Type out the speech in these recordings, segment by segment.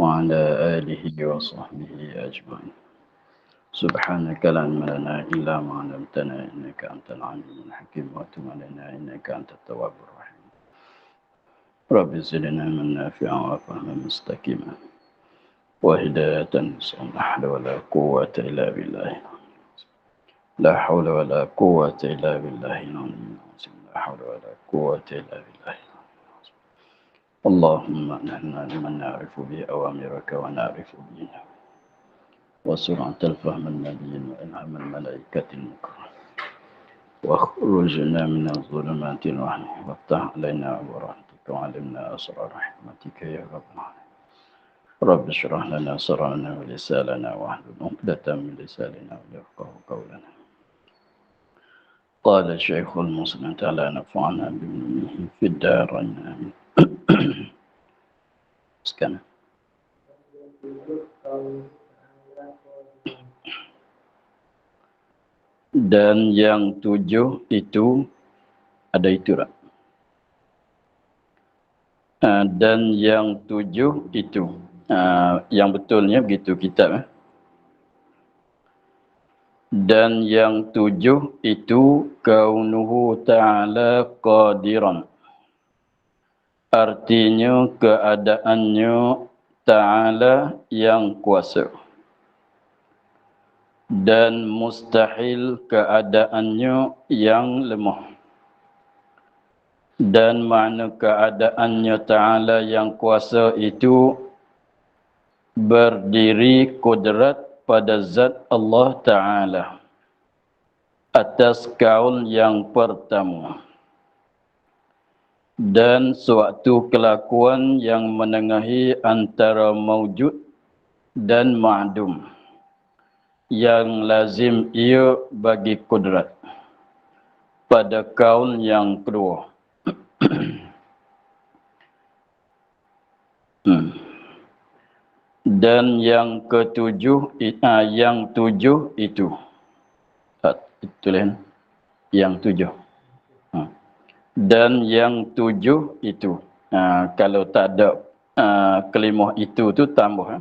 وعلى آله وصحبه أجمعين. سبحانك لا علم لنا إلا ما علمتنا إنك أنت العليم الحكيم وتب علينا إنك أنت التواب الرحيم. رب زدنا من نافعا وفهما مستقيما وهداية نصوص. لا حول ولا قوة إلا بالله. لا حول ولا قوة إلا بالله العلي العظيم. لا حول ولا قوة إلا بالله. اللهم نحن لمن نعرف به أوامرك ونعرف به وسرعة الفهم النبيين وإلهام الملائكة المكرمين واخرجنا من الظلمات الوهم وافتح علينا أبواب رحمتك وعلمنا أسرار رحمتك يا رب العالمين. رب اشرح لنا صدرنا ولساننا واحلل عقدة من لساننا وليفقهوا قولنا. قال الشيخ المسلم تعالى نفعنا بعلمه في الدارين آمين. Sekarang. Dan yang 7 itu ada itu tak? Dan yang 7 itu yang betulnya begitu kitab. Dan yang 7 itu kaunuhu ta'ala qadiran. Artinya keadaannya ta'ala yang kuasa. Dan mustahil keadaannya yang lemah. Dan makna keadaannya ta'ala yang kuasa itu berdiri kudrat pada zat Allah Ta'ala atas kaul yang pertama. Dan suatu kelakuan yang menengahi antara maujud dan ma'dum, yang lazim ia bagi kudrat pada kaul yang kedua. Dan yang ketujuh, yang 7 itu. Tulis yang 7. Dan yang 7 itu. Kalau tak ada kelimah itu tu tambah.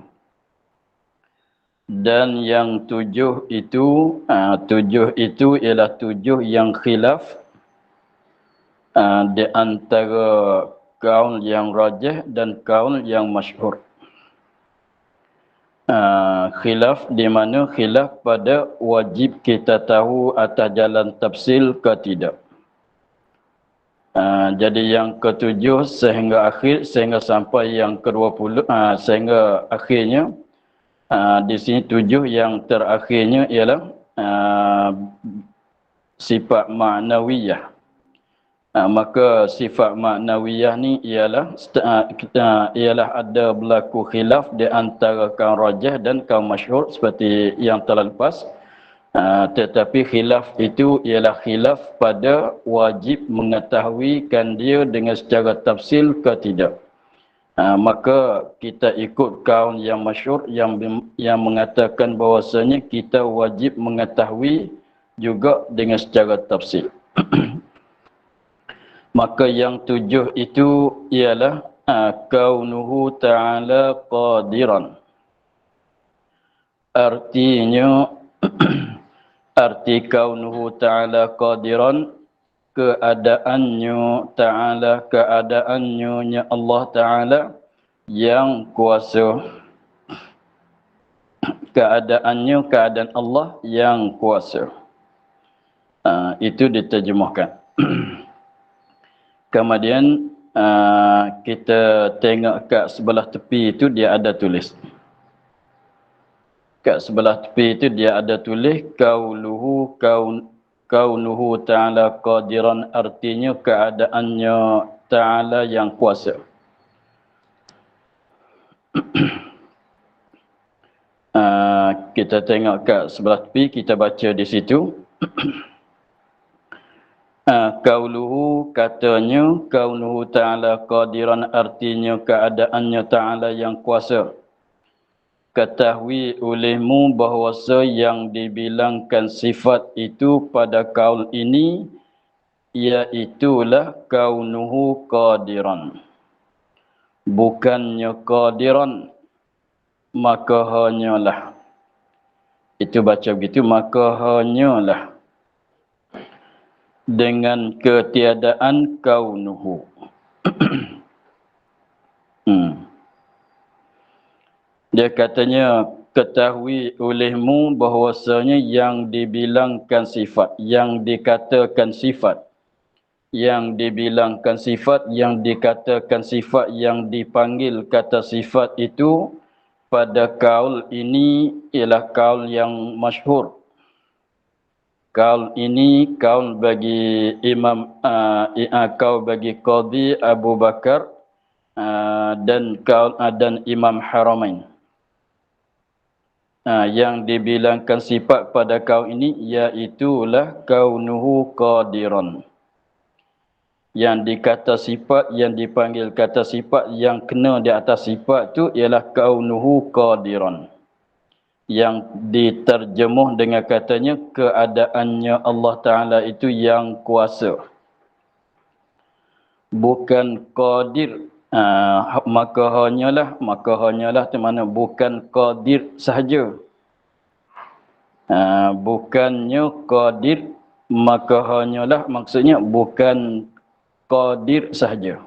Dan yang 7 itu, 7 itu ialah 7 yang khilaf di antara kaul yang rajih dan kaul yang masyhur. Khilaf di mana khilaf pada wajib kita tahu atas jalan tafsil ke tidak. Jadi yang ketujuh sehingga akhir, sehingga sampai yang ke-20, sehingga akhirnya di sini 7 yang terakhirnya ialah sifat ma'nawiyah. Maka sifat ma'nawiyah ni ialah ada berlaku khilaf di antara kaum rajih dan kaum masyhur seperti yang telah lepas. Tetapi khilaf itu ialah khilaf pada wajib mengetahuikan dia dengan secara tafsil ke tidak. Maka kita ikut kaum yang masyhur yang mengatakan bahawasanya kita wajib mengetahui juga dengan secara tafsil. Maka yang 7 itu ialah kaunuhu ta'ala qadiran. Artinya arti kaunuhu ta'ala qadiran, keadaannya ta'ala, keadaannya Allah Ta'ala yang kuasa. Keadaannya, keadaan Allah yang kuasa. Itu diterjemahkan. Kemudian kita tengok kat sebelah tepi itu dia ada tulis. Kat sebelah tepi itu dia ada tulis kaunuhu ta'ala qadiran, artinya keadaannya ta'ala yang kuasa. Kita tengok kat sebelah tepi, kita baca di situ. Qauluhu, katanya kaunuhu ta'ala qadiran, artinya keadaannya ta'ala yang kuasa. Ketahui olehmu bahawasa yang dibilangkan sifat itu pada kaul ini iaitulah kaunuhu qadiran, bukannya qadiran maka hanyalah. Itu baca begitu, maka hanyalah dengan ketiadaan kaunuhu. Dia katanya, ketahui olehmu bahwasanya yang dibilangkan sifat, yang dikatakan sifat, yang dibilangkan sifat, yang dikatakan sifat, yang dipanggil kata sifat itu pada kaul ini ialah kaul yang masyhur. Kaul ini kaul bagi kaul bagi Qadhi Abu Bakar dan kaul dan Imam Haramain. Yang dibilangkan sifat pada kaul ini iaitulah kaunuhu qadiran. Yang dikata sifat, yang dipanggil kata sifat, yang kena di atas sifat tu ialah kaunuhu qadiran. Yang diterjemuh dengan katanya keadaannya Allah Ta'ala itu yang kuasa. Bukan qadir. Maka hanyalah di mana bukan qadir sahaja. Bukannya qadir, maka hanyalah maksudnya bukan qadir sahaja.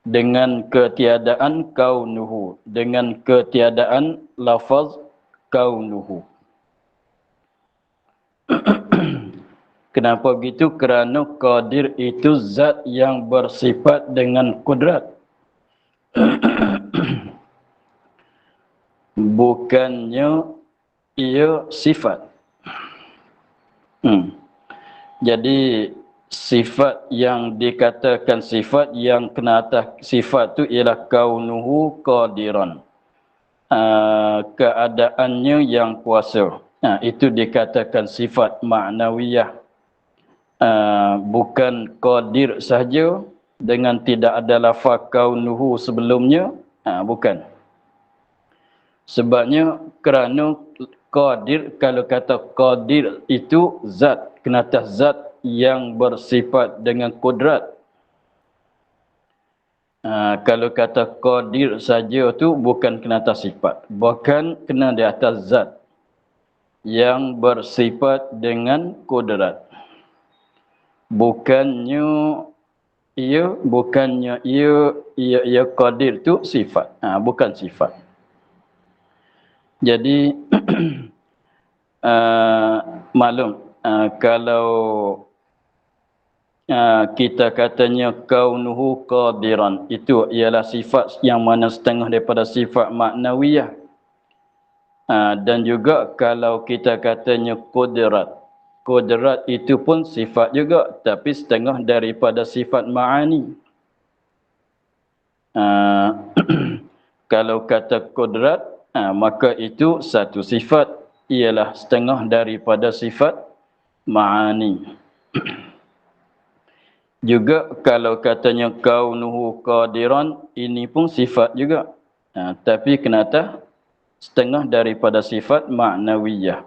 Dengan ketiadaan kaunuhu, dengan ketiadaan lafaz kaunuhu. Kenapa begitu? Kerana qadir itu zat yang bersifat dengan kudrat. Bukannya ia sifat. Jadi sifat yang dikatakan sifat, yang kena atas sifat tu ialah kaunuhu qadiran. Keadaannya yang kuasa. Itu dikatakan sifat ma'nawiyah. Bukan qadir sahaja dengan tidak ada lafaz kaunuhu sebelumnya. Bukan. Sebabnya kerana qadir, kalau kata qadir itu zat, kena atas zat yang bersifat dengan kudrat. Kalau kata qadir saja tu bukan kena atas sifat, bahkan kena di atas zat yang bersifat dengan kudrat. Bukannya ia qadir tu sifat. Bukan sifat. Jadi maklum kalau kita katanya kaunuhu qadiran, itu ialah sifat yang mana setengah daripada sifat maknawiyah. Dan juga kalau kita katanya qudrat, qudrat itu pun sifat juga, tapi setengah daripada sifat ma'ani. Kalau kata qudrat, maka itu satu sifat, ialah setengah daripada sifat ma'ani. Juga kalau katanya kaunuhu qadiran, ini pun sifat juga. Tapi kenapa setengah daripada sifat ma'nawiyah.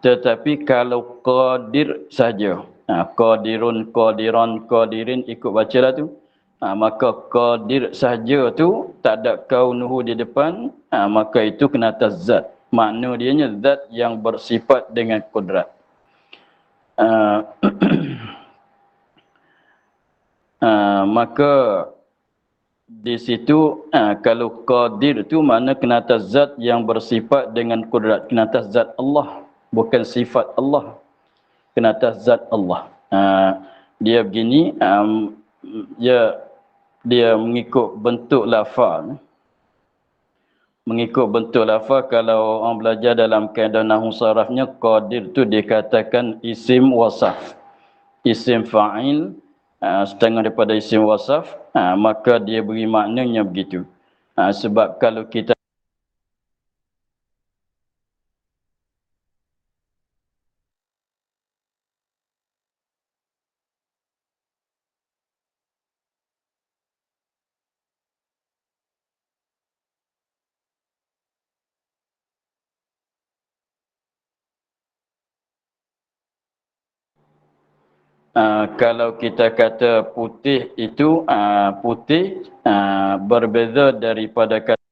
Tetapi kalau qadir saja, qadirun, qadiran, qadirin, ikut bacalah tu. Maka qadir saja tu tak ada kaunuhu di depan, maka itu kena atas zat. Makna dianya zat yang bersifat dengan kudrat. Maka di situ kalau qadir tu makna kena atas zat yang bersifat dengan kudrat, kena atas zat Allah, bukan sifat Allah, kena atas zat Allah. Dia begini, dia mengikut bentuk lafaz. Mengikut bentuk lafaz, kalau orang belajar dalam kaedah nahwu sarafnya, qadir tu dikatakan isim wasaf, isim fa'il, setengah daripada isim wasaf, maka dia beri maknanya begitu. Sebab kalau kita Kalau kita kata putih itu putih berbeza daripada kata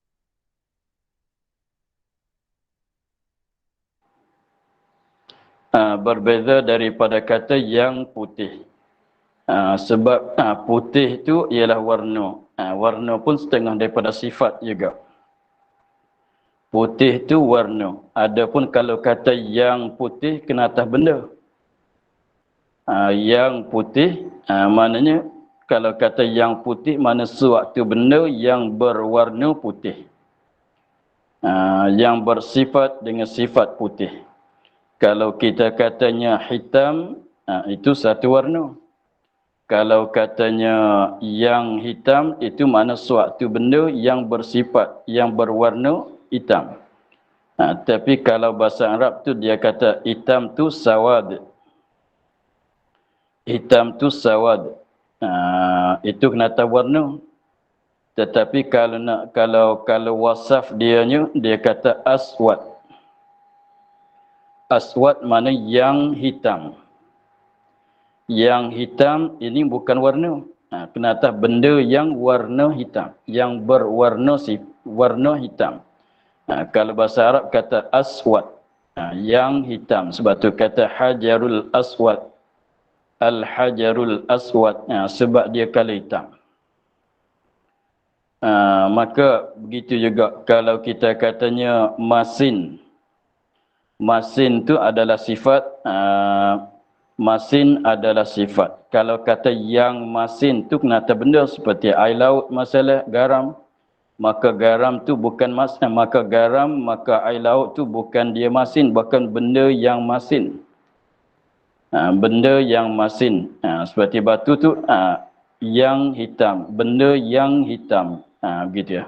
berbeza daripada kata yang putih. Sebab putih itu ialah warna. Warna pun setengah daripada sifat juga. Putih itu warna. Adapun kalau kata yang putih kena atas benda. Yang putih maknanya kalau kata yang putih mana suatu benda yang berwarna putih. Yang bersifat dengan sifat putih. Kalau kita katanya hitam, itu satu warna. Kalau katanya yang hitam, itu mana suatu benda yang bersifat, yang berwarna hitam. Tapi kalau bahasa Arab tu dia kata hitam tu sawad. Hitam tu sawad. Itu kena tahu warna. Tetapi kalau wasaf dianya, dia kata aswad. Aswad mana yang hitam. Yang hitam ini bukan warna. Kena atas benda yang warna hitam. Yang berwarna warna hitam. Kalau bahasa Arab kata aswad. Yang hitam. Sebab tu kata hajarul aswad. Al-hajarul aswad. Sebab dia kala hitam. Maka begitu juga kalau kita katanya masin. Masin tu adalah sifat. Masin adalah sifat. Kalau kata yang masin tu kena atas benda seperti air laut masalah garam. Maka garam tu bukan masin. Maka garam, maka air laut tu bukan dia masin. Bahkan benda yang masin. Benda yang masin. Seperti batu tu yang hitam. Benda yang hitam. Begitu ya.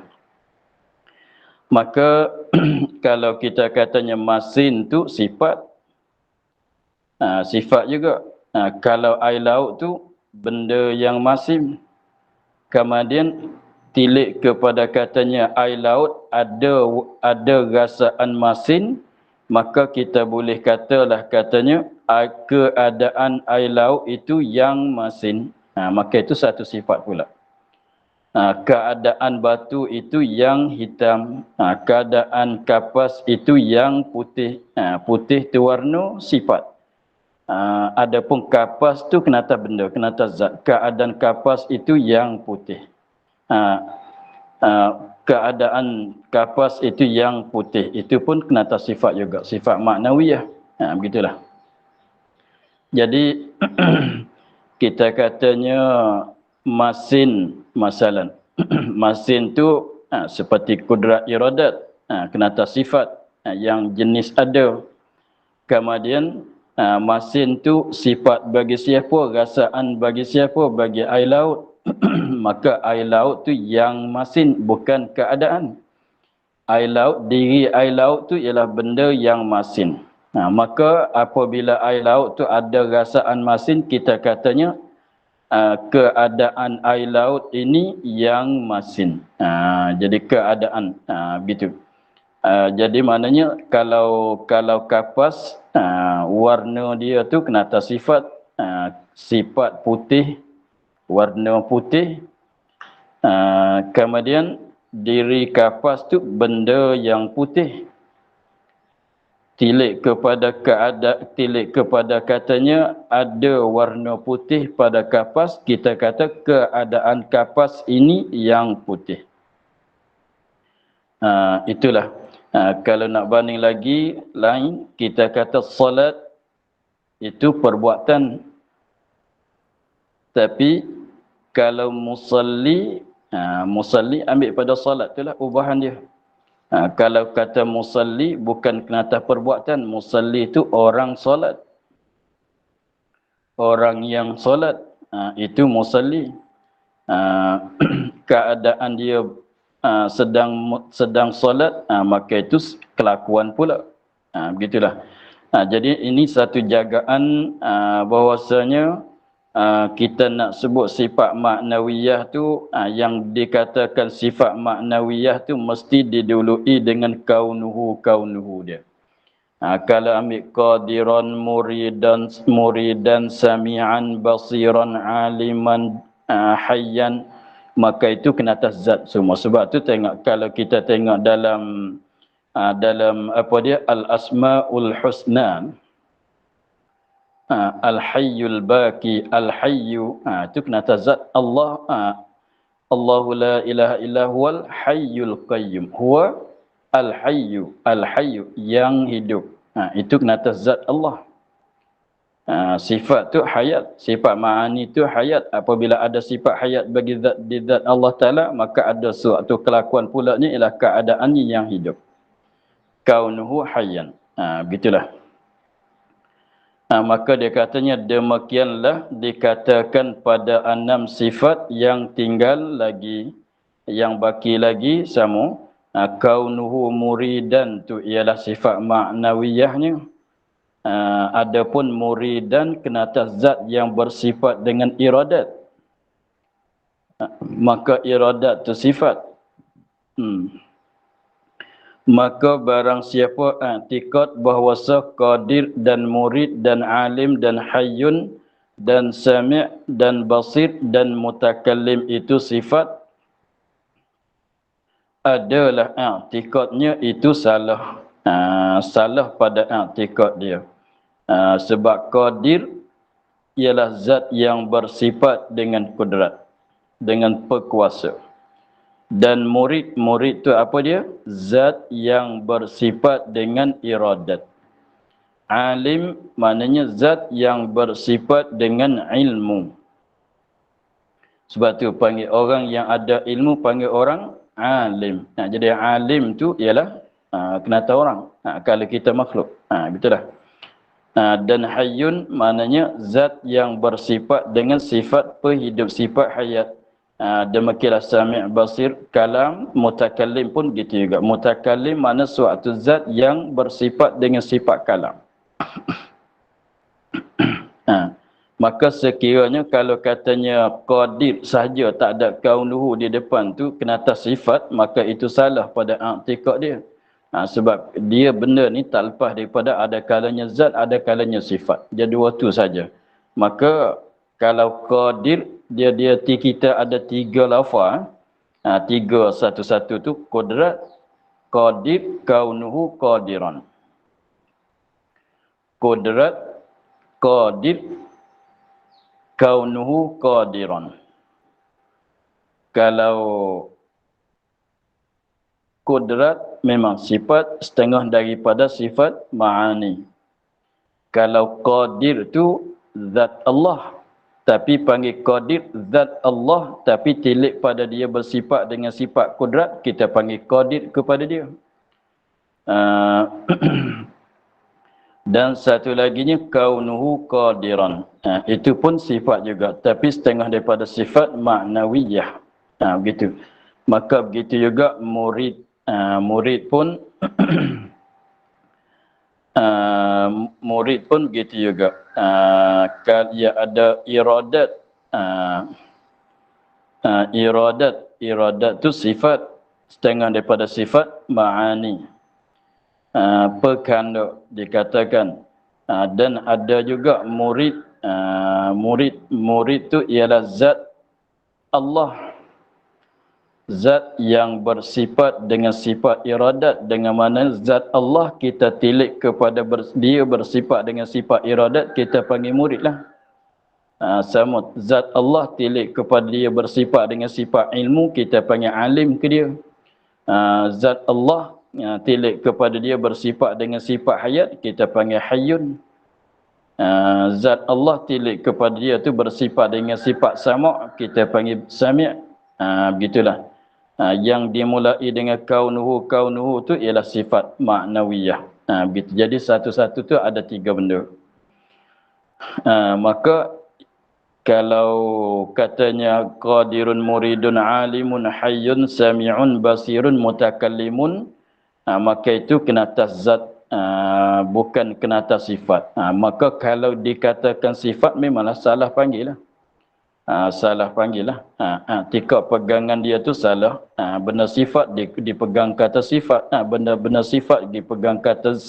Maka kalau kita katanya masin tu sifat. Sifat juga. Kalau air laut tu benda yang masin. Kemudian tilik kepada katanya air laut ada rasaan masin. Maka kita boleh katalah katanya keadaan air laut itu yang masin. Maka itu satu sifat pula. Keadaan batu itu yang hitam. Keadaan kapas itu yang putih. Putih itu warna sifat. Adapun kapas tu kena atas benda, kena atas zat. Keadaan kapas itu yang putih. Keadaan kapas itu yang putih. Itu pun kena atas sifat juga. Sifat maknawiyah. Begitulah. Jadi kita katanya masin masalan. Masin tu seperti kudrat iradat. Kena atas sifat yang jenis ada. Kemudian masin tu sifat bagi siapa, rasaan bagi siapa, bagi air laut. Maka air laut tu yang masin, bukan keadaan. Air laut, diri air laut tu ialah benda yang masin. Maka apabila air laut tu ada rasaan masin, kita katanya keadaan air laut ini yang masin. Jadi keadaan begitu. Jadi maknanya kalau kapas warna dia tu kena atas sifat sifat putih, warna putih. Kemudian diri kapas tu benda yang putih. Tilik kepada katanya ada warna putih pada kapas, kita kata keadaan kapas ini yang putih. Itulah. Kalau nak banding lagi lain, kita kata solat itu perbuatan. Tapi kalau musalli, musalli ambil pada solat itulah ubahan dia. Kalau kata musalli bukan kena atas perbuatan. Musalli itu orang solat. Orang yang solat itu musalli. Keadaan dia sedang solat, maka itu kelakuan pula. Begitulah. Jadi ini satu jagaan bahwasanya kita nak sebut sifat maknawiyah tu, yang dikatakan sifat maknawiyah tu mesti didului dengan kaunuhu dia. Kalau ambil qadiran, muridan sami'an basiran aliman hayyan, maka itu kena atas zat semua. Sebab tu tengok, kalau kita tengok dalam apa dia, al-asmaul husna, al-hayyul baqi, al-hayyu, itu kena atas zat Allah. Allahu la ilaha illa huwal hayyul qayyum. Huwa al-hayyu, al-hayyu yang hidup. Itu kena atas zat Allah. Sifat tu hayat, sifat ma'ani tu hayat. Apabila ada sifat hayat bagi zat di zat Allah Taala, maka ada suatu kelakuan pula ni ialah keadaannya yang hidup. Kaunuhu hayyan. Begitulah. Maka dia katanya demikianlah dikatakan pada 6 sifat yang tinggal lagi, yang baki lagi sama. Kaunuhu muridan tu ialah sifat maknawiyahnya. Adapun muridan kena atas zat yang bersifat dengan iradat. Maka iradat tu sifat. Maka barang siapa i'tikad bahawa qadir dan murid dan alim dan hayyun dan sami' dan basir dan mutakallim itu sifat, adalah i'tikadnya itu salah. Salah pada i'tikad dia. Sebab qadir ialah zat yang bersifat dengan kudrat, dengan perkuasa. Dan murid tu apa dia? Zat yang bersifat dengan iradat. Alim maknanya zat yang bersifat dengan ilmu. Sebab tu panggil orang yang ada ilmu panggil orang alim. Jadi alim tu ialah kena tahu orang. Kalau kita makhluk. Betul dah. Dan hayyun maknanya zat yang bersifat dengan sifat perhidup, sifat hayat. Demikianlah sami' basir, kalam, mutakallim pun gitu juga. Mutakallim makna suatu zat yang bersifat dengan sifat kalam. Maka sekiranya kalau katanya qadir sahaja tak ada kaunuhu di depan tu kena atas sifat, maka itu salah pada i'tikad dia. Sebab dia benda ni tak lepas daripada ada kalanya zat, ada kalanya sifat. Dia dua tu saja. Maka kalau qadir, dia kita ada 3 lafaz. 3 satu-satu tu qudrat, qadir, kaunuhu, qadiran. Qudrat, qadir, kaunuhu, qadiran. Kalau qudrat memang sifat setengah daripada sifat ma'ani. Kalau qadir tu zat Allah, tapi panggil qadir zat Allah, tapi tilik pada dia bersifat dengan sifat kudrat, kita panggil qadir kepada dia. Dan satu laginya kaunuhu qadiran. Itu pun sifat juga, tapi setengah daripada sifat maknawiyah. Begitu. Maka begitu juga murid. Murid pun murid pun begitu juga. Dia ada iradat. Iradat tu sifat setengah daripada sifat ma'ani. Perkanduk dikatakan. Dan ada juga murid. Murid tu ialah zat Allah. Zat yang bersifat dengan sifat iradat, dengan mana zat Allah kita tilik kepada dia bersifat dengan sifat iradat, kita panggil murid lah. Sama zat Allah tilik kepada dia bersifat dengan sifat ilmu, kita panggil alim ke dia. Zat Allah tilik kepada dia bersifat dengan sifat hayat, kita panggil hayyun. Zat Allah tilik kepada dia tu bersifat dengan sifat sama', kita panggil sami'. Begitulah. Yang dimulai dengan kaunuhu tu ialah sifat maknawiyah. Begitu. Jadi satu-satu tu ada 3 benda. Maka kalau katanya qadirun, muridun, alimun, hayyun, sami'un, basirun, mutakallimun, maka itu kena atas zat, bukan kena atas sifat. Maka kalau dikatakan sifat memanglah salah panggil lah. salah panggil lah. Tika pegangan dia tu salah. Benda sifat dipegang kata sifat. Benda-benda sifat dipegang kata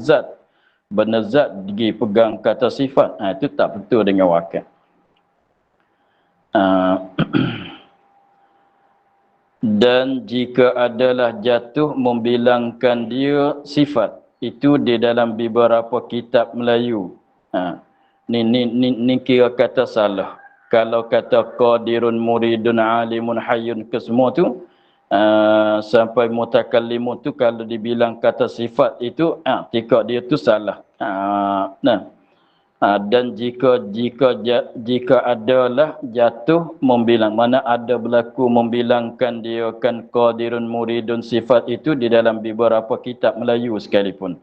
zat. Benda zat dipegang kata sifat. Itu tak betul dengan wakil. Dan jika adalah jatuh membilangkan dia sifat, itu di dalam beberapa kitab Melayu. Ni kira kata salah. Kalau kata qadirun muridun alimun hayyun ke semua tu, sampai mutakallimun tu kalau dibilang kata sifat itu, tikak dia tu salah. Dan jika adalah jatuh membilang, mana ada berlaku membilangkan dia kan qadirun muridun sifat itu di dalam beberapa kitab Melayu sekalipun,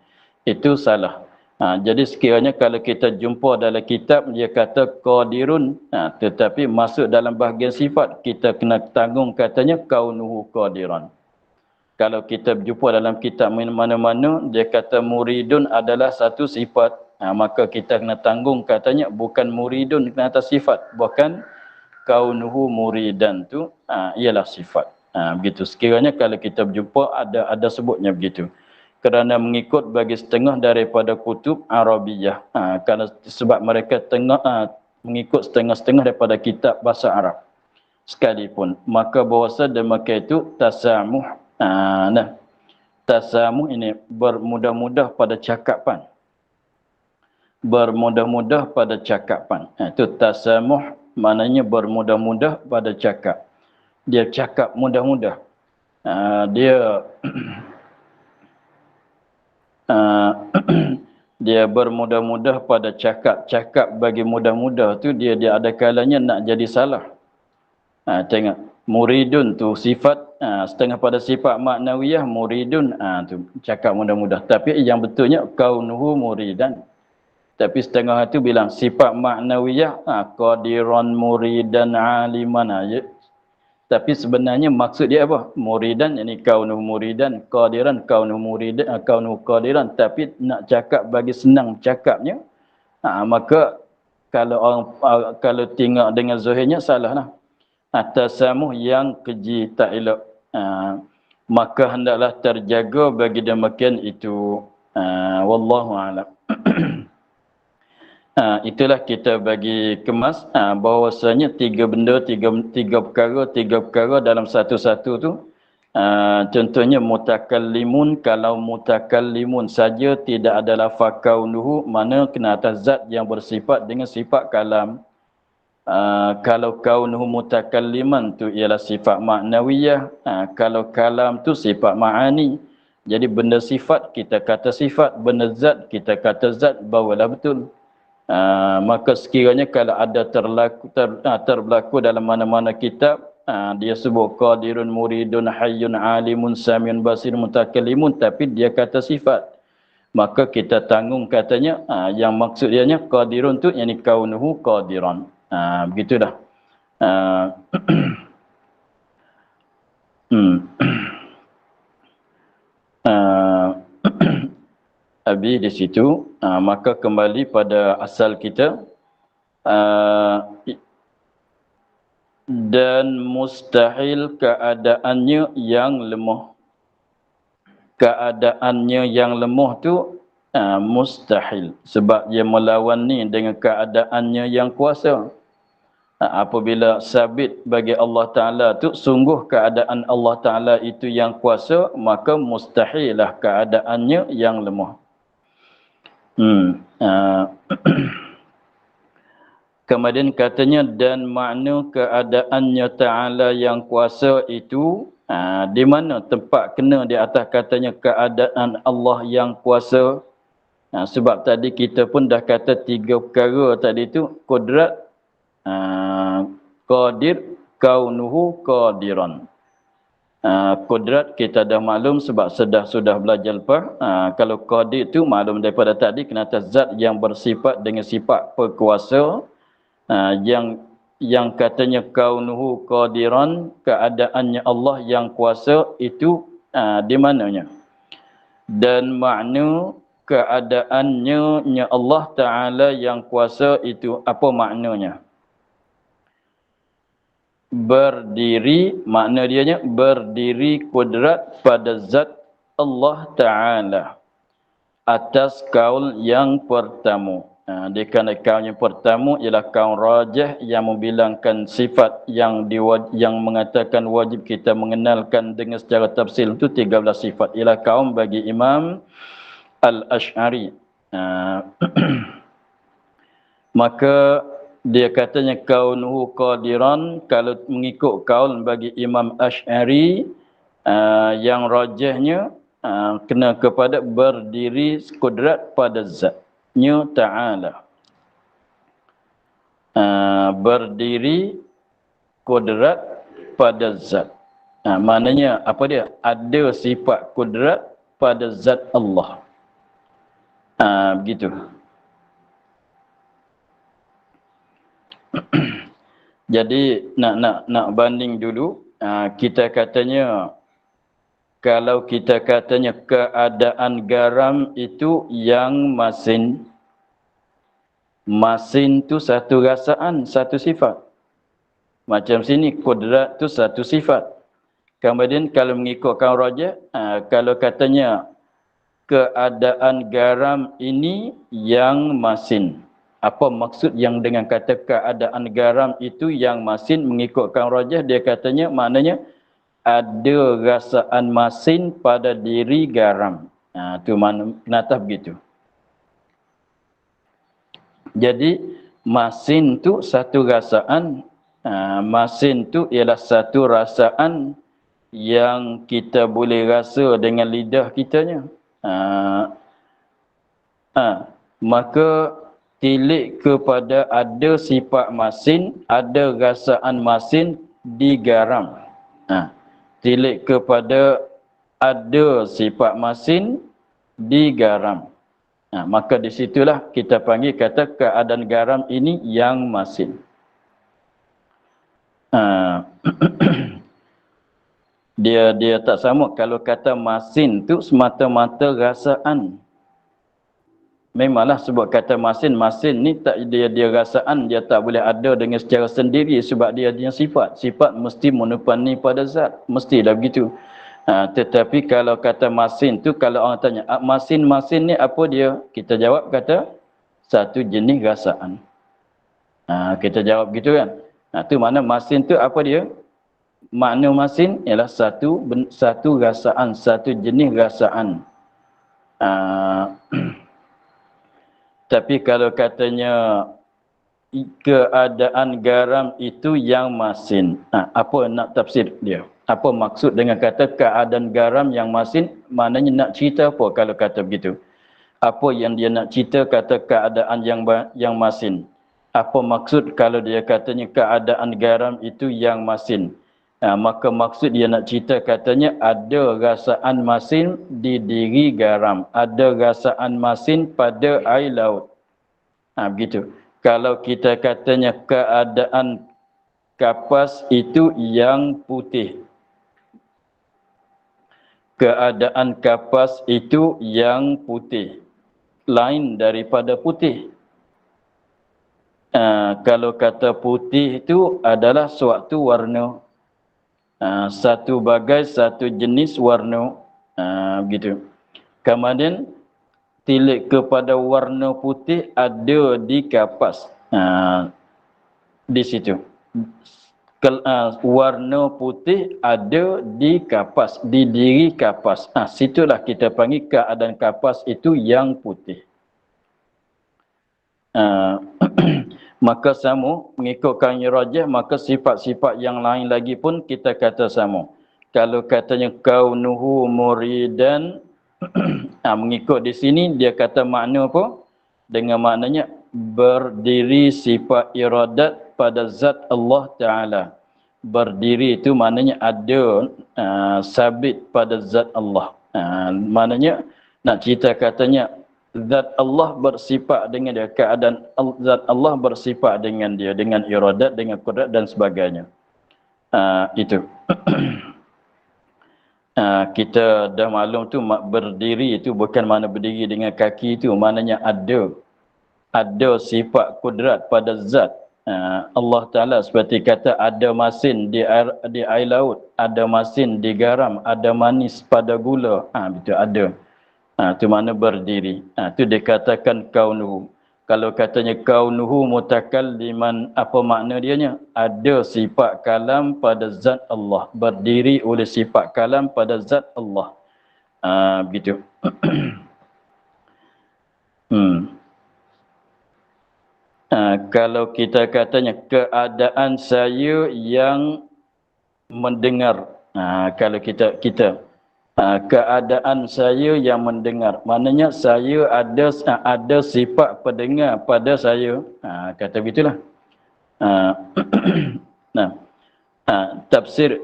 itu salah. Jadi sekiranya kalau kita jumpa dalam kitab dia kata qadirun, tetapi masuk dalam bahagian sifat, kita kena tanggung katanya kaunuhu qadiran. Kalau kita jumpa dalam kitab mana-mana dia kata muridun adalah satu sifat, maka kita kena tanggung katanya bukan muridun kena atas sifat, bukan kaunuhu muridan tu ialah sifat. Begitu sekiranya kalau kita berjumpa ada sebutnya begitu. Kerana mengikut bagi setengah daripada kutub Arabiyah. Kerana sebab mereka mengikut setengah-setengah daripada kitab bahasa Arab sekalipun. Maka bahasa demikian itu tasamuh. Tasamuh ini bermudah-mudah pada cakapan. Bermudah-mudah pada cakapan. Itu tasamuh maknanya bermudah-mudah pada cakap. Dia cakap mudah-mudah. Dia dia bermudah-mudah pada cakap bagi mudah-mudah tu dia ada kalanya nak jadi salah. Tengok muridun tu sifat setengah pada sifat maknawiyah muridun tu cakap mudah-mudah, tapi yang betulnya kaunuhu muridan. Tapi setengah itu bilang sifat maknawiyah qadiran muridan aliman. Tapi sebenarnya maksud dia apa? Muridan, yakni kaunuhu muridan, qadiran kaunuhu muridan, kaunuhu qadiran. Tapi nak cakap bagi senang cakapnya, maka kalau tengok dengan zahirnya salah lah. Tasamuh yang keji tak elok, maka hendaklah terjaga bagi demikian itu. Wallahu a'lam. Itulah kita bagi kemas bahawasanya tiga perkara dalam satu-satu tu. Contohnya mutakallimun, kalau mutakallimun saja tidak ada lafaz kaunuhu, mana kena atas zat yang bersifat dengan sifat kalam. Kalau kaunuhu mutakalliman tu ialah sifat maknawiyah, kalau kalam tu sifat ma'ani. Jadi benda sifat kita kata sifat, benda zat kita kata zat, barulah betul. Maka sekiranya kalau ada terberlaku dalam mana-mana kitab, dia sebut qadirun muridun hayyun alimun samiun basir mutakallimun, tapi dia kata sifat, maka kita tanggung katanya yang maksud dia qadirun tu yakni kaunuhu qadiran. Begitulah. Habis di situ, maka kembali pada asal kita, dan mustahil keadaannya yang lemah. Keadaannya yang lemah tu mustahil, sebab dia melawan ni dengan keadaannya yang kuasa. Apabila sabit bagi Allah Ta'ala tu sungguh keadaan Allah Ta'ala itu yang kuasa, maka mustahilah keadaannya yang lemah. Kemudian katanya dan makna keadaannya Ta'ala yang kuasa itu, di mana tempat kena di atas katanya keadaan Allah yang kuasa. Sebab tadi kita pun dah kata tiga perkara tadi tu, qudrat, qadir, kaunuhu qadiran. Qudrat kita dah maklum sebab sudah belajar lepas. Kalau qadir tu maklum daripada tadi kena atas zat yang bersifat dengan sifat perkuasa. Yang katanya kaunuhu qadiran, keadaannya Allah yang kuasa itu di mananya? Dan makna keadaannya Allah Ta'ala yang kuasa itu apa maknanya? berdiri, makna dianya berdiri kudrat pada zat Allah Ta'ala atas kaul yang pertama. Dia kata kaul yang pertama ialah kaul rajih yang membilangkan sifat yang mengatakan wajib kita mengenalkan dengan secara tafsil itu 13 sifat. Ialah kaul bagi Imam Al-Ash'ari. Maka dia katanya kaunuhu qadiran, kalau mengikut kaul bagi Imam Ash'ari yang rajihnya kena kepada berdiri kudrat pada zatnya Ta'ala. Berdiri kudrat pada zat. Maknanya apa dia? Ada sifat kudrat pada zat Allah. Begitu. Jadi nak banding dulu, kita katanya kalau kita katanya keadaan garam itu yang masin. Masin tu satu rasaan, satu sifat. Macam sini kudrat tu satu sifat. Kemudian kalau mengikutkan rajih, kalau katanya keadaan garam ini yang masin. Apa maksud yang dengan kata keadaan garam itu yang masin, mengikutkan rajih dia katanya maknanya ada rasaan masin pada diri garam. Tu makna penatah begitu. Jadi masin tu satu rasaan, masin tu ialah satu rasaan yang kita boleh rasa dengan lidah kitanya. Maka tilik kepada ada sifat masin, ada rasaan masin di garam. Tilik kepada ada sifat masin di garam. Maka di situlah kita panggil kata keadaan garam ini yang masin. Dia tak sama. Kalau kata masin tu semata-mata rasaan. Memanglah sebab kata masin ni tak dia rasaan, dia tak boleh ada dengan secara sendiri sebab dia sifat. Sifat mesti menepani pada zat. Mestilah begitu. Tetapi kalau kata masin tu, kalau orang tanya, masin ni apa dia? Kita jawab kata, satu jenis rasaan. Kita jawab gitu kan. Tu makna masin tu apa dia? Makna masin ialah satu rasaan, satu jenis rasaan. Tapi kalau katanya keadaan garam itu yang masin, apa nak tafsir dia? Apa maksud dengan kata keadaan garam yang masin? Maknanya nak cerita apa kalau kata begitu? Apa yang dia nak cerita kata keadaan yang masin? Apa maksud kalau dia katanya keadaan garam itu yang masin? Maka maksud dia nak cerita katanya ada rasaan masin di diri garam, ada rasaan masin pada air laut. Begitu. Kalau kita katanya keadaan kapas itu yang putih. Keadaan kapas itu yang putih. Lain daripada putih. Kalau kata putih itu adalah suatu warna. Satu bagai, satu jenis warna. Begitu. Kemudian tilik kepada warna putih ada di kapas. Di situ. Warna putih ada di kapas, di diri kapas. Situlah kita panggil keadaan kapas itu yang putih. Maka sama, mengikutkan yang rajih, maka sifat-sifat yang lain lagi pun kita kata sama. Kalau katanya kaunuhu muridan, mengikut di sini dia kata makna apa? Dengan maknanya berdiri sifat iradat pada zat Allah Ta'ala. Berdiri itu maknanya ada sabit pada zat Allah. Maknanya nak cerita katanya zat Allah bersifat dengan dia, keadaan zat Allah bersifat dengan dia, dengan iradat, dengan qudrat dan sebagainya. Itu. Kita dah maklum tu berdiri itu bukan makna berdiri dengan kaki itu, maknanya ada sifat kudrat pada zat. Allah Ta'ala seperti kata ada masin di air laut, ada masin di garam, ada manis pada gula. Betul ada. Itu mana berdiri. Itu dikatakan kaunuhu. Kalau katanya kaunuhu mutakalliman, apa makna dianya? Ada sifat kalam pada zat Allah. Berdiri oleh sifat kalam pada zat Allah. Begitu. Kalau kita katanya keadaan saya yang mendengar. Kalau kita keadaan saya yang mendengar, maknanya saya ada sifat pendengar pada saya. Kata begitulah. Nah, tafsir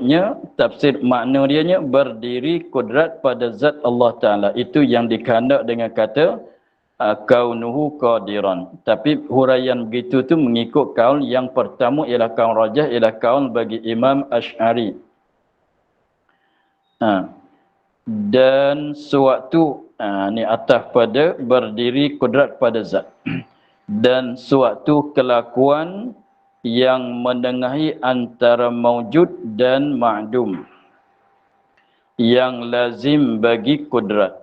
makna dianya berdiri kudrat pada zat Allah Taala. Itu yang dikandak dengan kata kaunuhu qadiran. Tapi huraian begitu tu mengikut kaul yang pertama ialah kaul rajah, ialah kaul bagi Imam Asy'ari. Dan sewaktu ni atas pada berdiri kudrat pada zat. Dan sewaktu kelakuan yang menengahi antara maujud dan ma'dum, yang lazim bagi kudrat.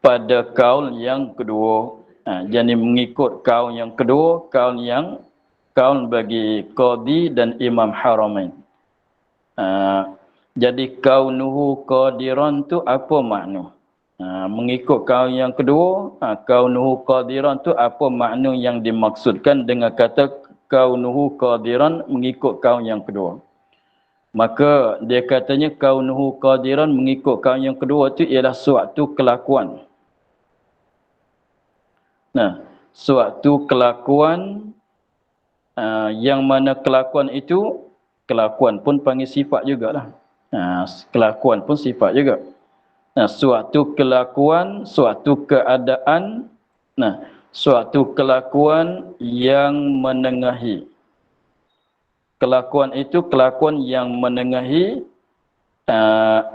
Pada kaul yang kedua, jadi mengikut kaul yang kedua, kaul bagi Qadi dan Imam Haramain. Jadi kaunuhu qadiran tu apa makna? Mengikut kaul yang kedua, kaunuhu qadiran tu apa makna yang dimaksudkan dengan kata kaunuhu qadiran mengikut kaul yang kedua? Maka dia katanya kaunuhu qadiran mengikut kaul yang kedua tu ialah suatu kelakuan. Suatu kelakuan yang mana kelakuan itu, kelakuan pun panggil sifat jugalah. Kelakuan pun sifat juga. Suatu kelakuan, suatu keadaan, suatu kelakuan yang menengahi. Kelakuan itu kelakuan yang menengahi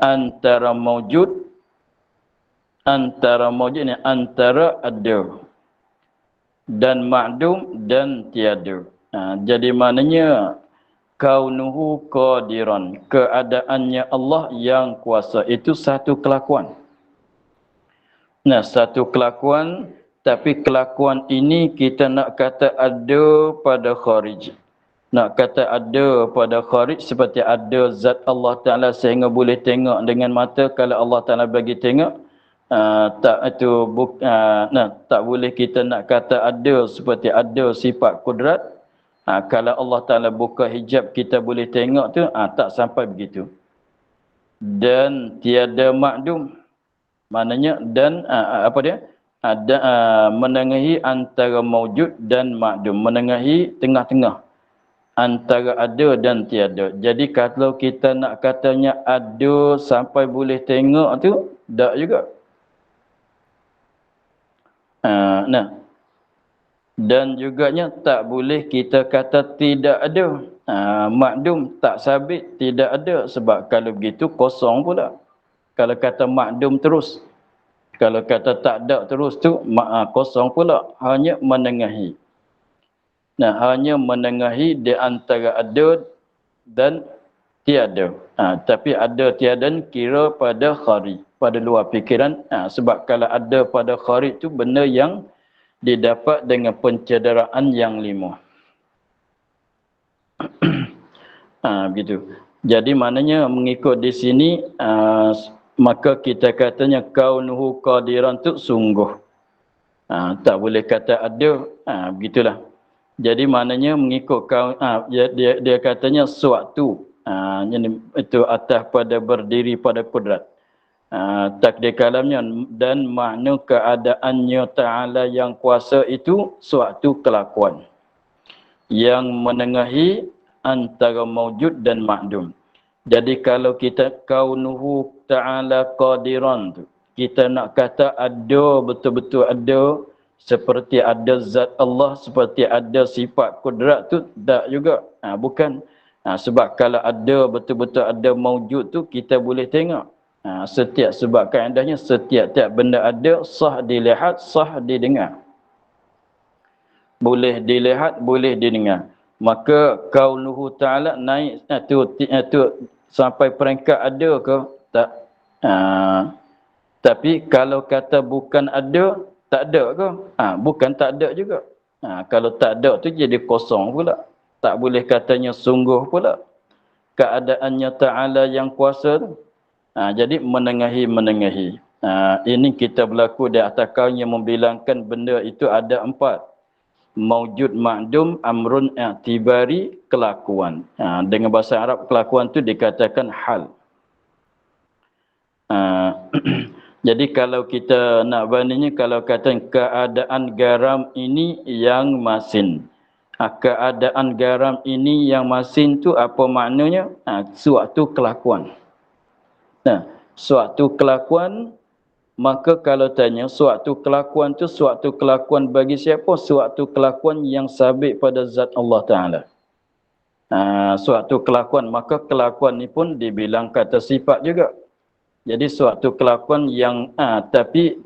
antara maujud ni, antara ada dan ma'dum dan tiada. Jadi maknanya kaunuhu qadiran, keadaannya Allah yang kuasa, itu satu kelakuan. Satu kelakuan, tapi kelakuan ini kita nak kata ada pada kharij. Nak kata ada pada kharij seperti ada zat Allah Ta'ala sehingga boleh tengok dengan mata. Kalau Allah Ta'ala bagi tengok, tak boleh kita nak kata ada seperti ada sifat kudrat. Kalau Allah Ta'ala buka hijab kita boleh tengok tu, tak sampai begitu. Dan tiada ma'dum, maknanya dan apa dia? Ada menengahi antara maujud dan ma'dum, menengahi tengah-tengah antara ada dan tiada. Jadi kalau kita nak katanya ada sampai boleh tengok tu, tak juga. Dan juganya tak boleh kita kata tidak ada. Makdum tak sabit, tidak ada. Sebab kalau begitu kosong pula. Kalau kata makdum terus, kalau kata tak ada terus tu, kosong pula. Hanya menengahi. Hanya menengahi di antara ada dan tiada. Tapi ada tiada kira pada kharij, pada luar fikiran. Sebab kalau ada pada kharij tu benda yang didapat dengan pencederaan yang 5. Begitu. Jadi maknanya mengikut di sini, maka kita katanya kaunuhu qadiran tu sungguh. Tak boleh kata ada. Begitulah. Jadi maknanya mengikut dia katanya suatu. Itu atas pada berdiri pada kudrat. Takdir kalamnya dan makna keadaannya Ta'ala yang kuasa itu suatu kelakuan yang menengahi antara maujud dan ma'dum. Jadi kalau kita kaunuhu Ta'ala qadiran tu, kita nak kata ada, betul-betul ada, seperti ada zat Allah, seperti ada sifat kudrat tu, tak juga. Bukan. Sebab kalau ada, betul-betul ada maujud tu, kita boleh tengok. Setiap, sebab kaedahnya setiap benda ada, sah dilihat, sah didengar. boleh dilihat, boleh didengar. Maka qauluhu ta'ala naik tu sampai peringkat ada ke? Tak. Tapi kalau kata bukan ada, tak ada ke? Bukan tak ada juga. Kalau tak ada tu jadi kosong pula. Tak boleh katanya sungguh pula. Keadaannya ta'ala yang kuasa tu. Jadi menengahi. Ini kita berlaku di atas kaum yang membilangkan benda itu ada 4. Maujud ma'dum, amrun i'tibari, kelakuan. Dengan bahasa Arab kelakuan tu dikatakan hal. Jadi kalau kita nak bandingnya, kalau kata keadaan garam ini yang masin. Keadaan garam ini yang masin tu apa maknanya? Suatu kelakuan. Suatu kelakuan, maka kalau tanya suatu kelakuan tu suatu kelakuan bagi siapa? Suatu kelakuan yang sabit pada zat Allah Ta'ala. Suatu kelakuan, maka kelakuan ni pun dibilang kata sifat juga. Jadi suatu kelakuan yang tapi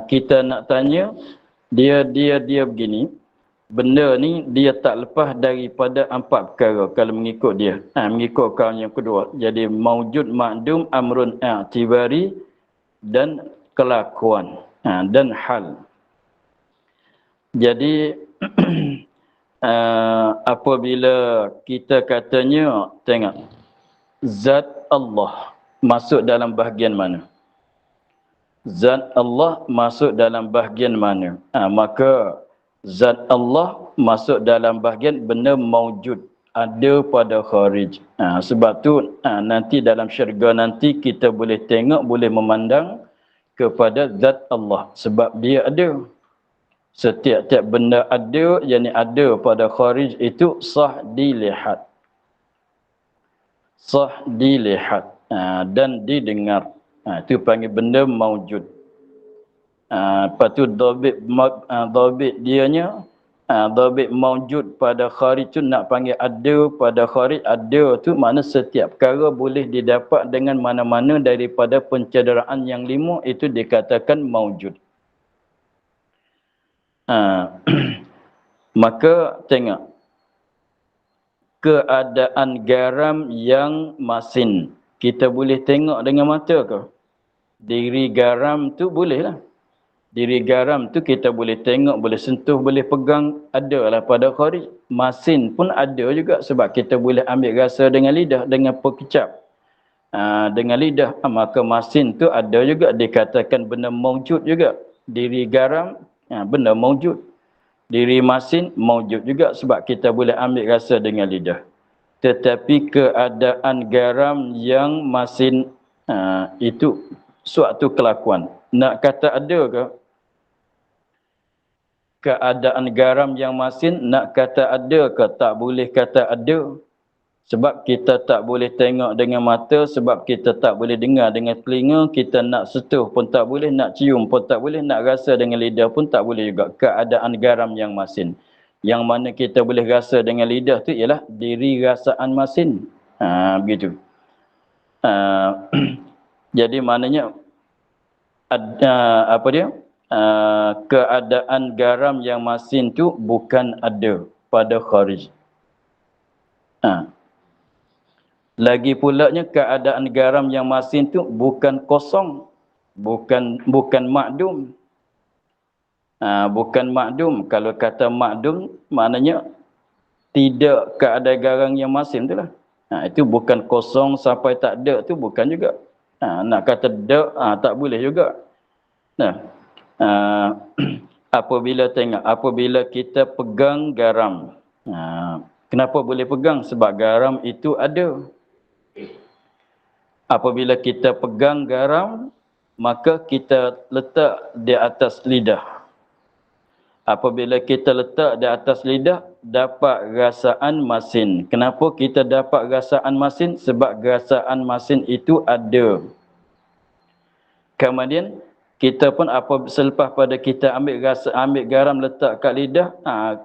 kita nak tanya dia begini, benda ni dia tak lepas daripada 4 perkara kalau mengikut dia. Mengikut kaum yang kedua. Jadi maujud ma'dum, amrun i'tibari, dan kelakuan dan hal. Jadi apabila kita katanya, tengok, zat Allah masuk dalam bahagian mana? Zat Allah masuk dalam bahagian mana? Maka zat Allah masuk dalam bahagian benda maujud, ada pada kharij. Sebab tu nanti dalam syurga nanti kita boleh tengok, boleh memandang kepada zat Allah. Sebab dia ada. Setiap-tiap benda ada, yang ada pada kharij itu sah dilihat. Sah dilihat. Dan didengar. Itu panggil benda maujud. Lepas tu dhabit dianya, dhabit maujud pada kharij tu nak panggil ada pada kharij. Ada tu makna setiap perkara boleh didapat dengan mana-mana daripada pencederaan yang 5, itu dikatakan maujud. Maka tengok, keadaan garam yang masin kita boleh tengok dengan mata ke? Diri garam tu boleh lah. Diri garam tu kita boleh tengok, boleh sentuh, boleh pegang, ada lah pada kharij. Masin pun ada juga sebab kita boleh ambil rasa dengan lidah, dengan pekecap dengan lidah. Maka masin tu ada juga, dikatakan benda maujud juga. Diri garam benda maujud. Diri masin maujud juga sebab kita boleh ambil rasa dengan lidah. Tetapi keadaan garam yang masin itu suatu kelakuan. Nak kata ada ke? Keadaan garam yang masin nak kata ada ke? Tak boleh kata ada. Sebab kita tak boleh tengok dengan mata, sebab kita tak boleh dengar dengan telinga, kita nak sentuh pun tak boleh, nak cium pun tak boleh, nak rasa dengan lidah pun tak boleh juga. Keadaan garam yang masin. Yang mana kita boleh rasa dengan lidah tu ialah diri rasaan masin. Begitu. Jadi maknanya apa dia? Keadaan garam yang masin tu bukan ada pada kharij. Lagi pulanya keadaan garam yang masin tu bukan kosong, bukan makdum. Bukan makdum. Kalau kata makdum maknanya tidak keadaan garam yang masin tu lah. Itu bukan kosong sampai tak ada tu bukan juga. Nak kata ada tak boleh juga. Apabila kita pegang garam. Kenapa boleh pegang? Sebab garam itu ada. Apabila kita pegang garam, maka kita letak di atas lidah. Apabila kita letak di atas lidah, dapat rasaan masin. Kenapa kita dapat rasaan masin? Sebab rasaan masin itu ada. Kemudian, kita pun selepas pada kita ambil garam letak kat lidah,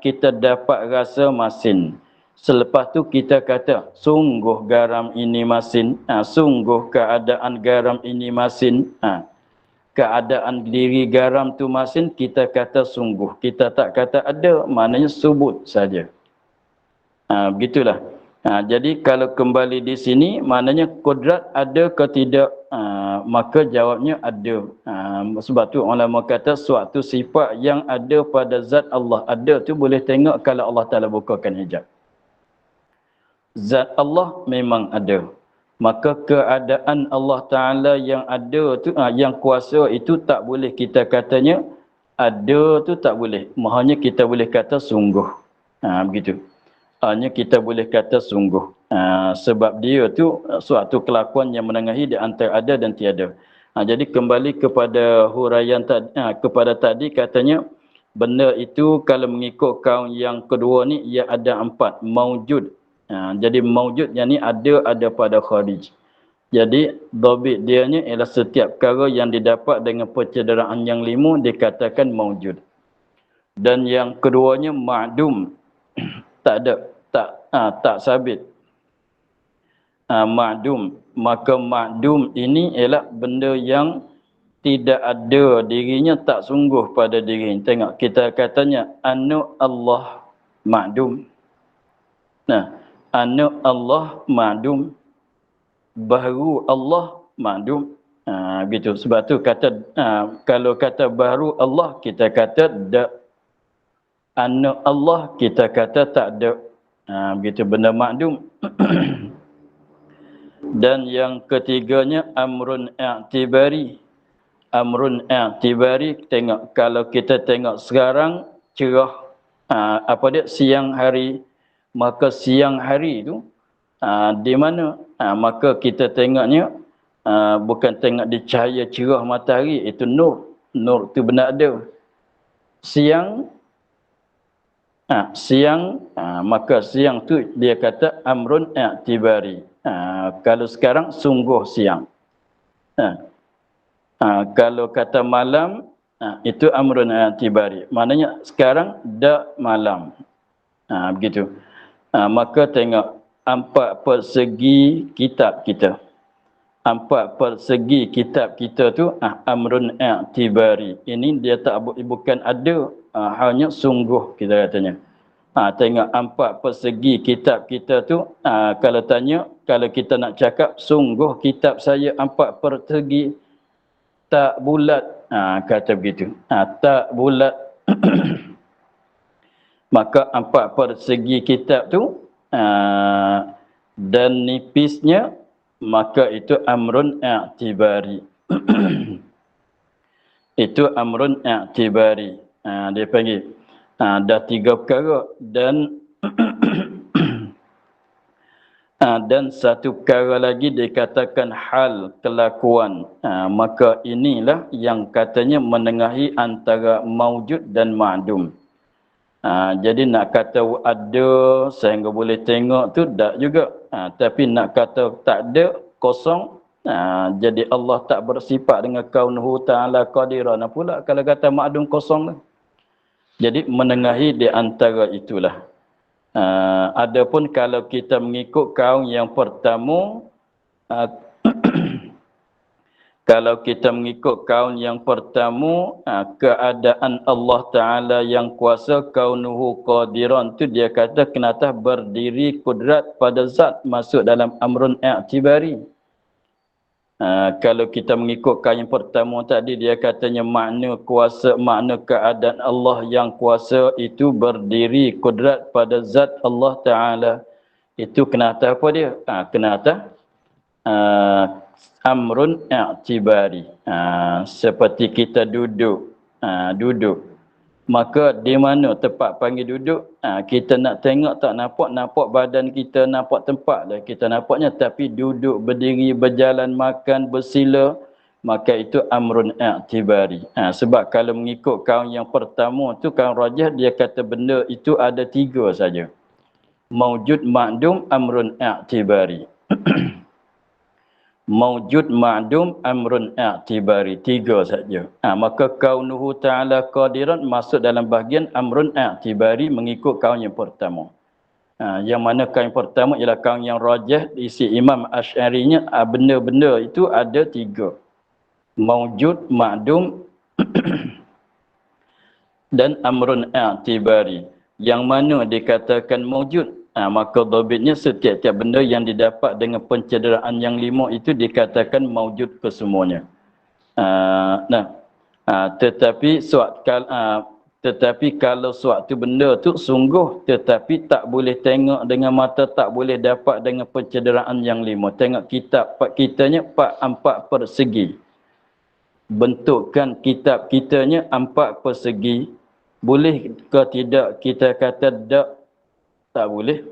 kita dapat rasa masin. Selepas tu kita kata, sungguh garam ini masin. Sungguh keadaan garam ini masin. keadaan diri garam tu masin, kita kata sungguh. Kita tak kata ada, maknanya subut saja. Begitulah. Jadi kalau kembali di sini, maknanya kudrat ada ke tidak? Maka jawabnya ada. Sebab tu ulama kata suatu sifat yang ada pada zat Allah. Ada tu boleh tengok kalau Allah Ta'ala bukakan hijab. Zat Allah memang ada. Maka keadaan Allah Ta'ala yang ada tu, yang kuasa itu tak boleh kita katanya ada tu tak boleh. Mahanya kita boleh kata sungguh. Begitu. Hanya kita boleh kata sungguh. Sebab dia tu suatu kelakuan yang menengahi di antara ada dan tiada. Jadi kembali kepada huraian tadi, kepada tadi katanya benda itu kalau mengikut kaum yang kedua ni ia ada 4 maujud. Jadi maujud yang ni ada pada kharij. Jadi dhabit dia ni ialah setiap perkara yang didapat dengan pencederaan yang 5 dikatakan maujud. Dan yang keduanya ma'dum. Tak ada, tak sabit. Ma'dum. Maka ma'dum ini ialah benda yang tidak ada dirinya, tak sungguh pada diri. Tengok, kita katanya anu Allah ma'dum. Anu Allah ma'dum. Baharu Allah ma'dum. Gitu. Sebab tu kata, kalau kata baharu Allah, kita kata da. Anu Allah, kita kata tak ada. Begitu, benda ma'dum. Dan yang ketiganya amrun i'tibari. Amrun i'tibari, tengok kalau kita tengok sekarang cerah siang hari, maka siang hari tu di mana? Maka kita tengoknya bukan tengok di cahaya cerah matahari, itu nur. Nur tu benar ada. Siang maka siang tu dia kata amrun i'tibari. Kalau sekarang sungguh siang. Kalau kata malam, itu amrun i'tibari. Maknanya sekarang dah malam. Begitu. Maka tengok 4 persegi kitab kita. 4 persegi kitab kita tu amrun i'tibari. Ini dia tak bukan ada, hanya sungguh kita katanya. Tengok 4 persegi kitab kita tu, kalau tanya, kalau kita nak cakap sungguh kitab saya 4 persegi tak bulat, kata begitu. Tak bulat. Maka 4 persegi kitab tu dan nipisnya, maka itu amrun i'tibari. Itu amrun i'tibari. Dia panggil. Dah 3 perkara dan dan satu perkara lagi dikatakan hal kelakuan. Maka inilah yang katanya menengahi antara maujud dan ma'dum. Jadi nak kata ada sehingga boleh tengok tu tak juga. Tapi nak kata tak ada, kosong, jadi Allah tak bersifat dengan kaunuhu ta'ala qadiran pula kalau kata ma'dum kosong tu. Jadi menengahi di antara itulah. Adapun kalau kita mengikut kaum yang pertama, kalau kita mengikut kaum yang pertama, keadaan Allah Ta'ala yang kuasa kaunuhu qadiran tu dia kata kenapa berdiri kudrat pada zat, masuk dalam amrun i'tibari. Kalau kita mengikut kaum yang pertama tadi, dia katanya makna kuasa, makna keadaan Allah yang kuasa itu berdiri kudrat pada zat Allah Ta'ala. Itu kenapa apa dia? Kenapa? Amrun i'tibari. Seperti kita duduk. Duduk. Maka di mana tempat panggil duduk, kita nak tengok tak nampak badan kita, nampak tempat lah kita nampaknya. Tapi duduk, berdiri, berjalan, makan, bersila, maka itu amrun i'tibari. Sebab kalau mengikut kaum yang pertama tu, kaum rajah, dia kata benda itu ada 3 saja. Maujud, ma'dum, amrun i'tibari. Maujud, ma'dum, amrun i'tibari. 3 saja. Maka kaunuhu ta'ala qadiran masuk dalam bahagian amrun i'tibari mengikut kaum yang pertama. Yang mana kaum yang pertama ialah kaum yang rajah, isi Imam Asy'arinya, benda-benda itu ada 3. maujud, ma'dum dan amrun i'tibari. Yang mana dikatakan maujud, maka dhabitnya setiap-tiap benda yang didapat dengan pencederaan yang 5 itu dikatakan maujud kesemuanya. Tetapi kalau suatu benda tu sungguh tetapi tak boleh tengok dengan mata, tak boleh dapat dengan pencederaan yang 5. Tengok kitab kitanya 4 persegi. Bentukkan kitab kitanya 4 persegi. Boleh ke tidak kita kata tak boleh?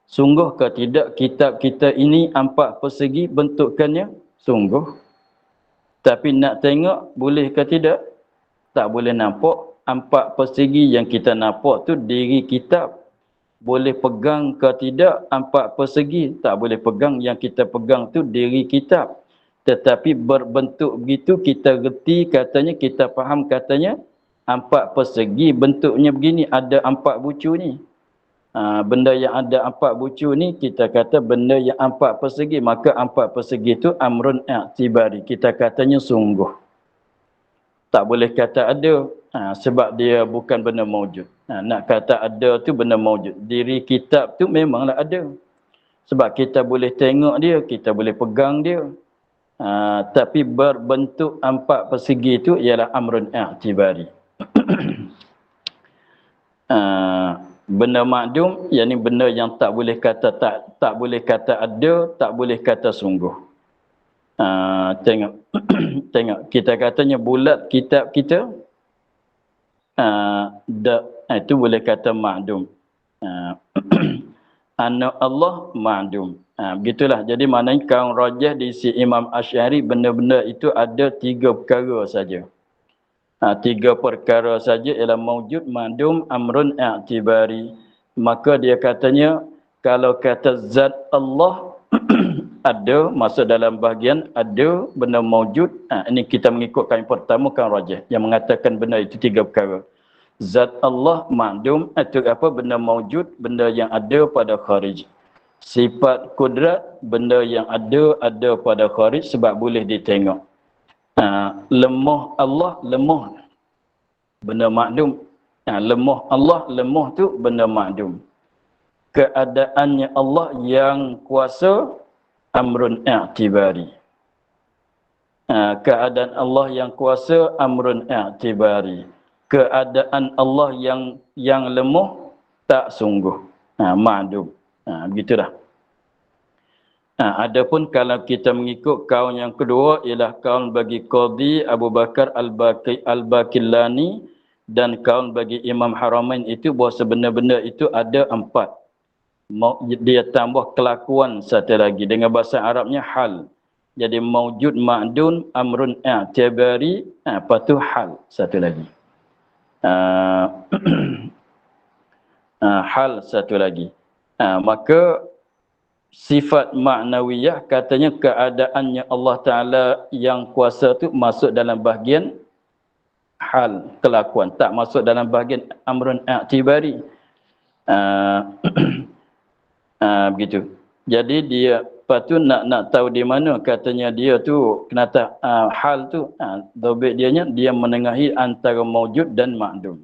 Sungguh ke tidak kitab kita ini 4 persegi bentukannya? Sungguh. Tapi nak tengok boleh ke tidak? Tak boleh nampak. 4 persegi yang kita nampak tu diri kitab. Boleh pegang ke tidak? 4 persegi tak boleh pegang. Yang kita pegang tu diri kitab. Tetapi berbentuk begitu kita reti katanya, kita faham katanya 4 persegi bentuknya begini, ada 4 bucu ni. Benda yang ada 4 bucu ni kita kata benda yang 4 persegi. Maka 4 persegi tu amrun i'tibari. Kita katanya sungguh. Tak boleh kata ada sebab dia bukan benda maujud. Nak kata ada tu benda maujud. Diri kitab tu memanglah ada. Sebab kita boleh tengok dia, kita boleh pegang dia. Tapi berbentuk 4 persegi itu ialah amrun i'tibari. Benda ma'dum, yakni benda yang tak boleh kata tak boleh kata ada, tak boleh kata sungguh. Tengok tengok kita katanya bulat kitab kita, itu boleh kata ma'dum. Anak Allah ma'dum. Begitulah. Jadi maknanya kaum rajah di si Imam Asy'ari, benda-benda itu ada 3 perkara saja. 3 perkara saja ialah maujud, ma'dum, amrun i'tibari. Maka dia katanya kalau kata zat Allah ada, masuk dalam bahagian ada benda maujud. Ini kita mengikut kaum pertama, kaum rajah yang mengatakan benda itu 3 perkara. Zat Allah ma'dum, itu apa? Benda maujud, benda yang ada pada kharij. Sifat kudrat, benda yang ada pada kharij sebab boleh ditengok. Lemah Allah, lemah, benda ma'dum. Lemah Allah, lemah tu benda ma'dum. Keadaannya Allah yang kuasa, amrun i'tibari. Keadaan Allah yang kuasa, amrun i'tibari. Keadaan Allah yang lemah, tak sungguh, ma'dum. Begitulah. Adapun kalau kita mengikut kaum yang kedua ialah kaum bagi Qadhi Abu Bakar Al-Bakillani dan kaum bagi Imam Haramain itu bahawa sebenarnya itu ada 4. Dia tambah kelakuan satu lagi dengan bahasa Arabnya hal. Jadi maujud, ma'dun, amrun i'tibari, lepas tu hal satu lagi. Hal satu lagi. Maka sifat ma'nawiyah katanya keadaannya Allah Ta'ala yang kuasa tu masuk dalam bahagian hal, kelakuan. Tak masuk dalam bahagian amrun i'tibari. Begitu. Jadi dia lepas tu nak tahu di mana katanya dia tu kenata hal tu, dhabit dia menengahi antara maujud dan ma'dum.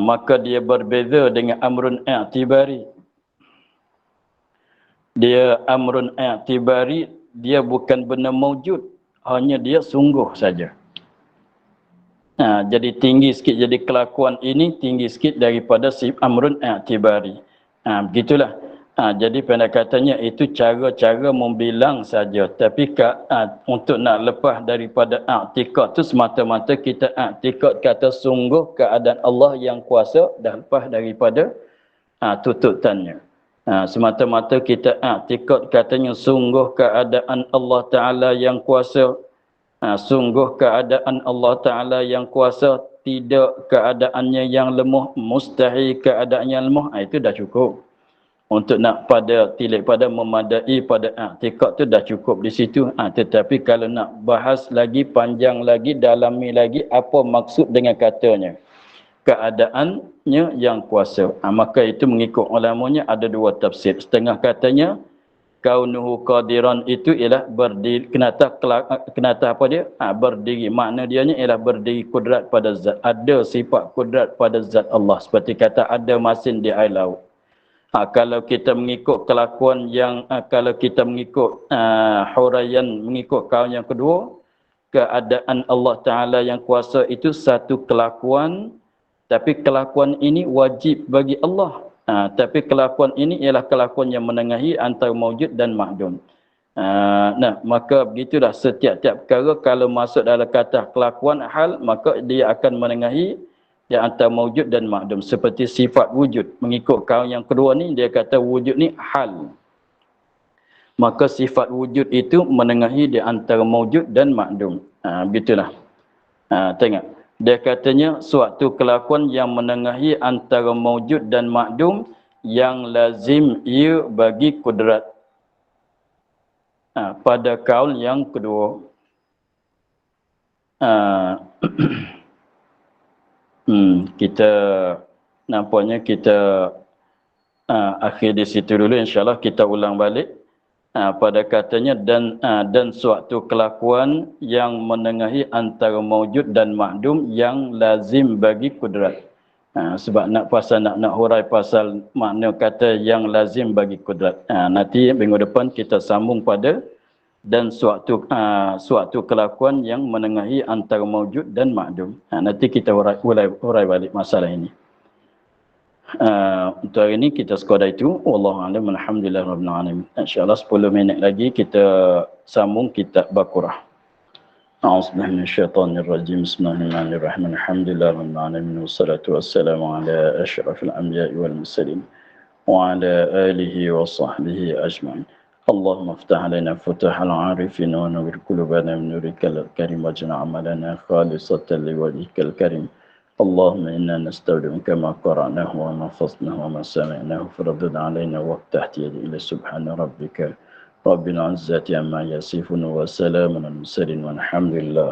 Maka dia berbeza dengan amrun i'tibari. Dia amrun i'tibari, dia bukan benda maujud, hanya dia sungguh saja. Jadi tinggi sikit, jadi kelakuan ini tinggi sikit daripada si amrun i'tibari. Begitulah. Jadi pendek katanya itu cara-cara membilang saja. Tapi untuk nak lepas daripada i'tikad tu semata-mata kita i'tikad kata sungguh keadaan Allah yang kuasa dah lepas daripada tututannya. Semata-mata kita i'tikad katanya sungguh keadaan Allah Ta'ala yang kuasa. Sungguh keadaan Allah Ta'ala yang kuasa, tidak keadaannya yang lemah, mustahil keadaannya yang lemah. Itu dah cukup. Untuk nak tilik pada memadai pada i'tikad tu dah cukup di situ. Tetapi kalau nak bahas lagi, panjang lagi, dalami lagi apa maksud dengan katanya keadaannya yang kuasa, maka itu mengikut ulamanya ada 2 tafsir. Setengah katanya kaunuhu qadiran itu ialah berdiri, kenata apa dia? Berdiri. Makna dianya ialah berdiri kudrat pada zat. Ada sifat kudrat pada zat Allah. Seperti kata ada masin di air laut. Kalau kita mengikut kelakuan yang, kalau kita mengikut huraian, mengikut kaum yang kedua, keadaan Allah Ta'ala yang kuasa itu satu kelakuan, tapi kelakuan ini wajib bagi Allah. Tapi kelakuan ini ialah kelakuan yang menengahi antara maujud dan makdum. Nah, maka begitulah setiap-tiap perkara kalau masuk dalam kata kelakuan hal, maka dia akan menengahi di antara maujud dan makdum. Seperti sifat wujud. Mengikut kaum yang kedua ni, dia kata wujud ni hal. Maka sifat wujud itu menengahi di antara maujud dan makdum. Begitulah. Tengok. Dia katanya suatu kelakuan yang menengahi antara maujud dan makdum yang lazim ia bagi kudrat. Pada kaul yang kedua. Kita nampaknya kita akhir di situ dulu, insyaAllah kita ulang balik. Pada katanya dan suatu kelakuan yang menengahi antara maujud dan makdum yang lazim bagi kudrat. Sebab nak hurai pasal makna kata yang lazim bagi kudrat. Nanti minggu depan kita sambung pada dan suatu kelakuan yang menengahi antara maujud dan makdum. Nanti kita hurai balik masalah ini. Untuk hari ini kita sekadar itu. Wallahu a'lam. Alhamdulillahirabbil alamin. Insya-Allah 10 minit lagi kita sambung kitab Baqarah. A'udzubillahi minasyaitonir rajim. Bismillahirrahmanirrahim. Alhamdulillahirabbil alamin wassalatu wassalamu ala asyrafil anbiya'i wal mursalin wa ala alihi wa sahbihi ajma'in. Allahumma iftah alaina futahal 'arifin wa nawwir qulubana min nurikal karim waj'al 'amalana khalisatan liwajhikal karim. اللهم إنا نستودعك ما قرأناه وما حفظناه وما سمعناه فردد علينا وافتح يدي إلى سبحان ربك رب العزة عما يصفون وسلام على المرسلين والحمد لله.